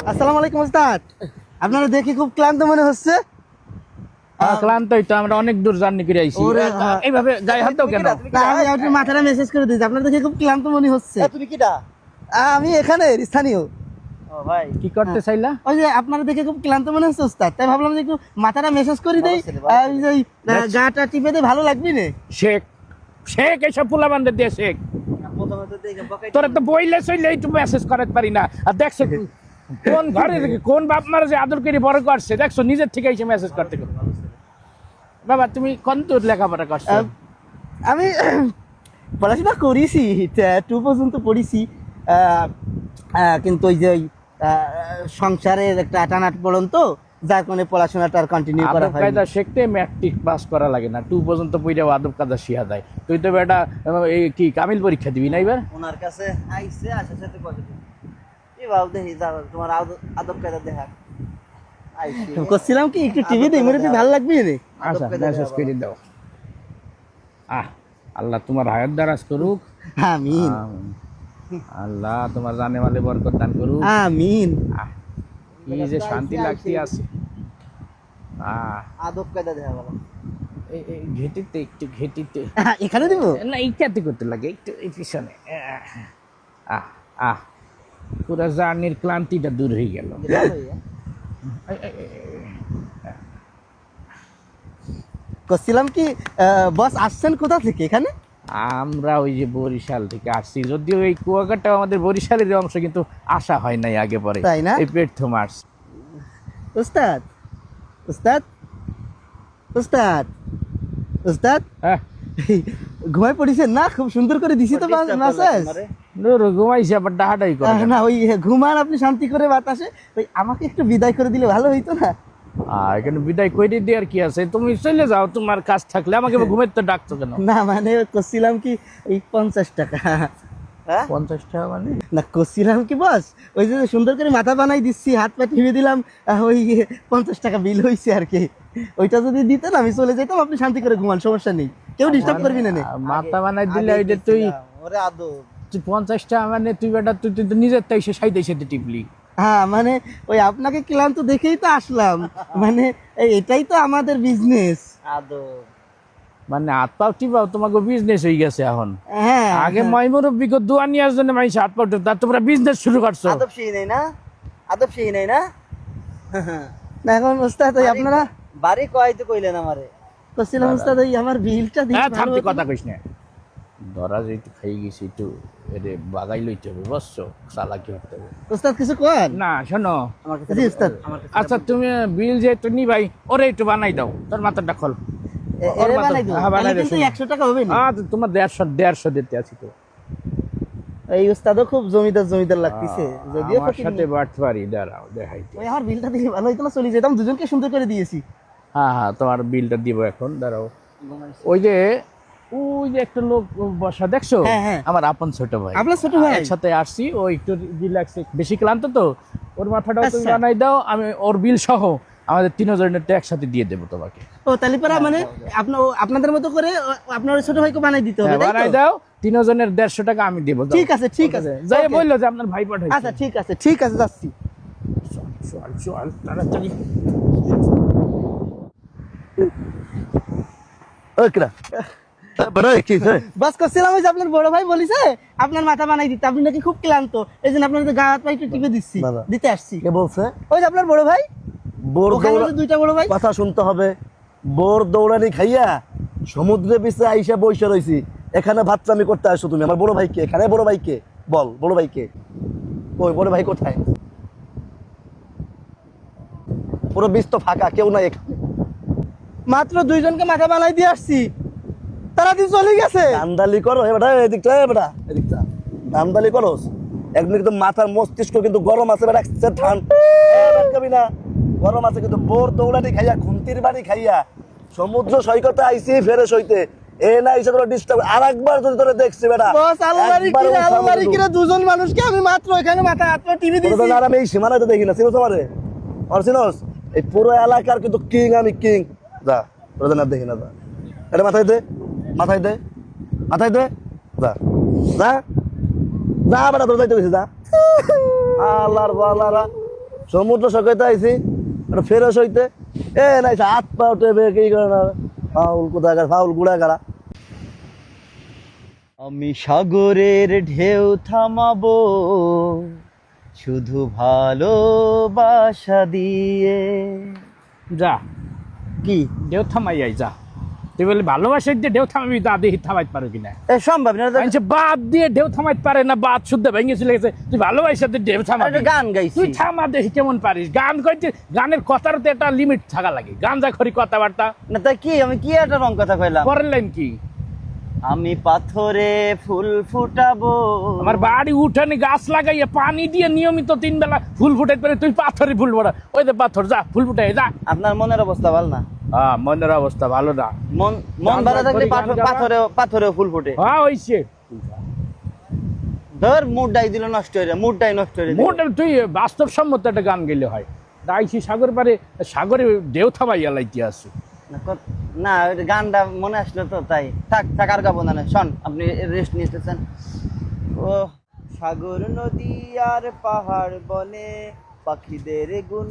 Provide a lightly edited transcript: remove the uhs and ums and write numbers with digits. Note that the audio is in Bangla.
আসসালামু আলাইকুম ওস্তাদ, আপনারা দেখে খুব ক্লান্ত মনে হচ্ছে। ক্লান্তই তো, আমরা অনেক দূর জার্নি করে আইছি। এইভাবে গায়ে হাত দাও কেন? আমি আপনার মাথাটা মেসেজ করে দিয়েছি, আপনার দেখে খুব ক্লান্ত মনে হচ্ছে। তুমি কিটা? আমি এখানে স্থানীয়। ও ভাই, কি করতে চাইলা? ওই যে আপনারা দেখে খুব ক্লান্ত মনে হচ্ছে ওস্তাদ, তাই ভাবলাম যে একটু মাথাটা মেসেজ করে দেই, ওই যে গাটা টিপে দিয়ে ভালো লাগবে না। শেখ শেখ এইসব পোলা বান্ধব দিয়ে শেখ। প্রথমে তো দেখে বকাই তোরা তো বইলে চইলে একটু মেসেজ করতে পারি না। আর দেখছো কোন ঘরে থেকে কোন বাপ মারা যে আদর করে বড় করছে, দেখছো নিজের থেকে এসে মেসেজ করতে গেল। বাবা তুমি কত লেখাপড়া করছো? আমি পড়াশোনা করেছি, 2 পর্যন্ত পড়েছি, কিন্তু ওই যে ওই সংসারের একটা টানাট পড়ন তো, যার কারণে পড়াশোনাটা আর কন্টিনিউ করা আদব হয়। কায়দা শিখতে ম্যাট্রিক পাস করা লাগে না, 2 পর্যন্ত পড়ে আদব কায়দা শিখা যায়। তুই তো বেটা এই কি কামিল পরীক্ষা দিবি না এবার? ওনার কাছে আইছে, আসার সাথে কথা বলি। এই বাবু দেখি যাও তোমার আদব কায়দা দেখা। আইছে করছিলাম কি একটু টিভি দিয়ে মেরে ভালো লাগবে রে। আচ্ছা মেসেজ করে দাও। আল্লাহ তোমার হায়াত দারাজ করুক। আমিন আমিন। আল্লাহ তোমার জানে মালে বরকত দান করুক। আমিন। কি যে শান্তি লাগতে আছে। আদব কায়দা দেখা বলো। এই ঘেটিতে একটু ঘেটিতে এখানে দিব না, এইটাতে করতে লাগে একটু এই পিছনে। পুরো জার্নির ক্লান্তিটা দূর হয়ে গেল। করছিলাম কি বস আসছেন কোথা থেকে এখানে? আমরা ওই যে বরিশাল থেকে আসছি, যদিও এই কুয়াকাটা আমাদের বরিশালের অংশ, কিন্তু আসা হয় নাই আগে পরে, তাই না? এই প্রথম আসছি। উস্তাদ উস্তাদ উস্তাদ উস্তাদ হ্যাঁ ঘুমাই পড়েছেন না? খুব সুন্দর করে দিছি তো মেসেজ। নুরু ঘুমাইছে আবার ডাহাডাই করে। না ওই ঘুমান আপনি শান্তি করে বাতাসে, ওই আমাকে একটু বিদায় করে দিলে ভালো হইতো না? এখানে বিদায় করে দিয়ে আর কি আছে, তুমি চলে যাও তোমার কাজ থাকলে, আমাকে ঘুমের তো ডাকছো কেন? না মানে করছিলাম কি এই 50 টাকা। হ্যাঁ 50 টাকা মানে? না করছিলাম কি বস, ওই যে সুন্দর করে মাথা বানাই দিচ্ছি, হাত পা টিপে দিলাম, ওই 50 টাকা বিল হয়েছে আর কি। ওইটা যদি দিতেন আমি চলে যেতাম, আপনি শান্তি করে ঘুমান, সমস্যা নেই, কেউ ডিস্টার্ব করবি না। মাথা বানাই দিলে ওই যে তুই ওরে আদব 50 টাকা মানে তুই বেটা তুই তো নিজের তাই সে সাইডে সাইডে টিপলি। হ্যাঁ মানে ওই আপনাকে ক্লান্ত দেখেই তো আসলাম, মানে এটাই তো আমাদের বিজনেস। আদব মানে হাত পাও টিপাও তোমাকে বিজনেস হয়ে গেছে এখন। হ্যাঁ আগে ময়মুরব্বিকে দোয়া নেওয়ার জন্য মানুষ হাত পাও টিপতো, আর তোমরা বিজনেস শুরু করছো। আদব সেই নাই না, আদব সেই নাই না। না এখন ওস্তাদ ওই আপনারা বাড়ি কয়তে কইলেন আমারে? করছিলাম ওস্তাদ ওই আমার বিলটা দিতে ভালো থামতে হতো। কথা কইস না। ধরা যে একটু খাই গেছি, একটু এরে বাগাই লইতে হবে, বুঝছো? চালাকি হতে হবে ওস্তাদ কিছু কর না। শোনো আমার কাছে জি ওস্তাদ। আচ্ছা, তুমি বিল যে একটু নি ভাই, ওরে একটু বানাই দাও, তোর মাথাটা খোল। ওর এরে মাথা- বানাই দিও, হ্যাঁ, বানাই তাহলে কিন্তু দিও। 100 টাকা হবে না। তোমার 150 দিতে আছি তো। এই ওস্তাদও খুব জমিদার জমিদার লাগতেছে, যদিও আমার ফকির সাথে না। বাটপারি, দাঁড়াও দেখাইতে। ওই আমার বিলটা দিলে ভালো হইতো না, চলে যেতাম, দুজনকে সুন্দর করে দিয়েছি। হ্যাঁ তোমার বিলটা দিব এখন, দাঁড়াও। ওই যে একটা লোক বসা দেখছো, হ্যাঁ, হ্যাঁ। আমার আপন ছোট ভাই। আপনার ছোট ভাই? একসাথে আসছি, ও একটু রিল্যাক্স, বেশি ক্লান্ত তো, ওর মাথাটাও তুমি আচ্ছা। বানাই দাও, আমি ওর বিল সহ আমাদের 3 জনের একসাথে দিয়ে দেবো তোমাকে। ও তাহলে পরে মানে আপনাদের মতো করে আপনার ওই ছোট ভাইকে বানাই দিতে হবে, হ্যাঁ, তাই বানাই তো? দাও, 3 জনের 150 টাকা আমি দেবো। যাও। ঠিক আছে ঠিক আছে, যাই Okay. বললো যে আপনার ভাই পাঠাইছে। আচ্ছা ঠিক আছে ঠিক আছে, যাচ্ছি। চল চল তাড়াতাড়ি। বাস করছিলাম ওই যে আপনার বড় ভাই বলিছে আপনার মাথা বানাই দিতে, আপনি নাকি খুব ক্লান্ত, এই জন্য আপনার গা হাত পা একটু টিপে দিচ্ছি, দাদা। দিতে আসছি। কে বলছে? ওই যে আপনার বড় ভাই, বোর ওখানে ওই যে দুইটা বড় ভাই। কথা শুনতে হবে। বোর দৌড়ানি খাইয়া সমুদ্রে পিছে আইসা বইসা রইছি, এখানে ভাতরামি করতে আসো তুমি? আমার বড় ভাইকে এখানে, বড় ভাইকে বল, বড় ভাইকে ওই বড় ভাই কোথায়? পুরো বীজ তো ফাঁকা, কেউ নাই এখানে। মাত্র দুইজনকে মাথা বানাই দিয়ে আসছি, তারা দিয়ে চলে গেছে। দান্দালি করো এবারে, এদিকটা এবারে এদিকটা দান্দালি করো। একদিন কিন্তু মাথার মস্তিষ্ক কিন্তু গরম আছে, বেটা ঠান্ডা না, গরম আছে কিন্তু। বোর দৌড়ানি খাইয়া, খুন্তির বাড়ি খাইয়া সমুদ্র সৈকতে আইসি ফেরে সইতে, এ না এসে তোরা ডিস্টার্ব। আর একবার যদি তোরা দেখছি বেটা, বস আলমারি কিরা দুজন মানুষকে আমি মাত্র এখানে মাথা হাত পা টিপে দিয়েছি। আর আমি এই সীমানায় তো দেখি না, চিনোস আমারে? আর চিনোস? এই পুরো এলাকার কিন্তু কিং আমি, কিং। যা তোদের না দেখি না, যা এটা মাথায় দে, মাথায় দে, মাথায় দে, যা যা যা বেটা, তোর যাইতে গেছি, যা। আল্লাহর বালারা সমুদ্র সৈকতে আইছি একটা ফেরস হইতে এ নাই হাত পা উঠে কি করে না ফাউল কোথাকার ফাউল গুড়া গাড়া। আমি সাগরের ঢেউ থামাবো শুধু ভালোবাসা দিয়ে। যা কি ঢেউ থামাই আই যা, তুই বলি ভালোবাসার দিয়ে ঢেউ থামাবি, দা দেখি থামাইতে পারো কিনা। এ সম্ভব না, আচ্ছা বাদ দিয়ে ঢেউ থামাইতে পারে না, বাদ শুদ্ধ ভেঙে চলে গেছে, তুই ভালোবাসার দিয়ে ঢেউ থামাবি। একটা গান গাইছি। তুই থামা দেখি কেমন পারিস। গান কইতে গানের কথার তো একটা লিমিট থাকা লাগে, গান যা করি কথাবার্তা। না তাই কি আমি কি একটা রং কথা কইলাম? পরের লাইন কি? আমি পাথরে ফুল ফুটাবো। আমার বাড়ি উঠানে গাছ লাগাইয়া পানি দিয়ে নিয়মিত 3 বেলা ফুল ফুটাইতে পারে, তুই পাথরে ফুল ফোটা। ওই যে পাথর, যা ফুল ফুটাই যা। আপনার মনের অবস্থা ভালো না? হ্যাঁ মনের অবস্থা ভালো না। মন মন গান ভালো গান থাকলে করি, গান গাওয়া। পাথরেও ফুল ফুটে। হ্যাঁ হইছে। ধর মুডটাই দিল নষ্ট হয়ে যায়, মুডটাই নষ্ট হয়ে যায়। মোটা তুই বাস্তবসম্মত একটা গান গেলে হয়। দাইছি সাগর পারে, সাগরে ঢেউ থামাইয়া লাইতে আছে। না ওই গানটা মনে আসলো তো তাই। থাক থাক আর গাবো না, শোন আপনি রেস্ট নিতেছেন। ও সাগর নদী আর পাহাড় বনে পাখিদের গুণ